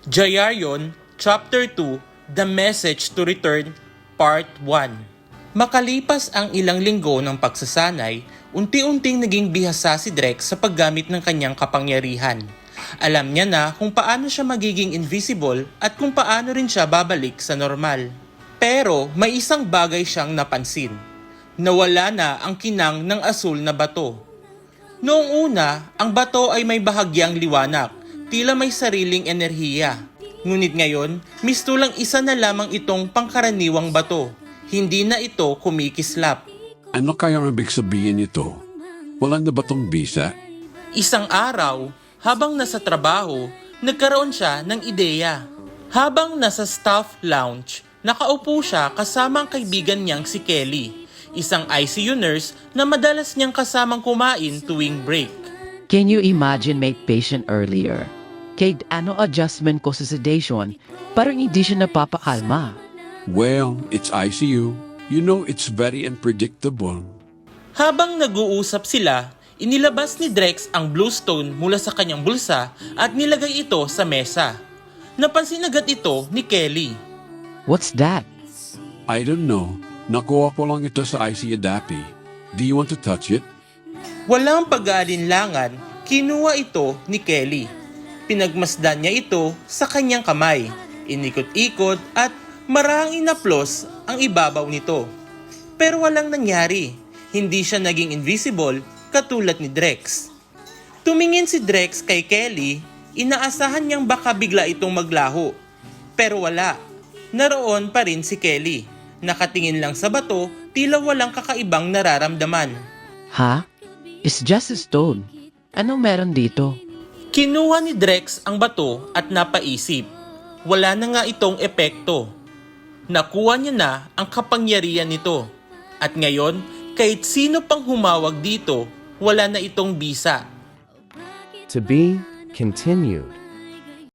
Jayaryon, Chapter 2, The Message to Return, Part 1. Makalipas ang ilang linggo ng pagsasanay, unti-unting naging bihasa si Drex sa paggamit ng kanyang kapangyarihan. Alam niya na kung paano siya magiging invisible at kung paano rin siya babalik sa normal. Pero may isang bagay siyang napansin. Nawala na ang kinang ng asul na bato. Noong una, ang bato ay may bahagyang liwanag, tila may sariling enerhiya. Ngunit ngayon, mistulang isa na lamang itong pangkaraniwang bato. Hindi na ito kumikislap. Ano kayang ibig sabihin nito? Walang na batong bisa? Isang araw, habang nasa trabaho, nagkaroon siya ng ideya. Habang nasa staff lounge, nakaupo siya kasama ang kaibigan niyang si Kelly, isang ICU nurse na madalas niyang kasamang kumain tuwing break. Can you imagine may patient earlier? Kahit ano adjustment ko sa sedation, parang hindi siya napapakalma. Well, it's ICU. You know it's very unpredictable. Habang nag-uusap sila, inilabas ni Drex ang blue stone mula sa kanyang bulsa at nilagay ito sa mesa. Napansin agad ito ni Kelly. What's that? I don't know. Nakuha ko lang ito sa ICU Dappy. Do you want to touch it? Walang pag-aalinlangan, kinuha ito ni Kelly. Pinagmasdan niya ito sa kanyang kamay, inikot-ikot at marahang inaplos ang ibabaw nito. Pero walang nangyari, hindi siya naging invisible katulad ni Drex. Tumingin si Drex kay Kelly, inaasahan niyang baka bigla itong maglaho. Pero wala, naroon pa rin si Kelly. Nakatingin lang sa bato, tila walang kakaibang nararamdaman. Ha? It's just a stone. Anong meron dito? Kinuha ni Drex ang bato at napaisip. Wala na nga itong epekto. Nakuha niya na ang kapangyarihan nito. At ngayon, kahit sino pang humawag dito, wala na itong bisa. To be continued.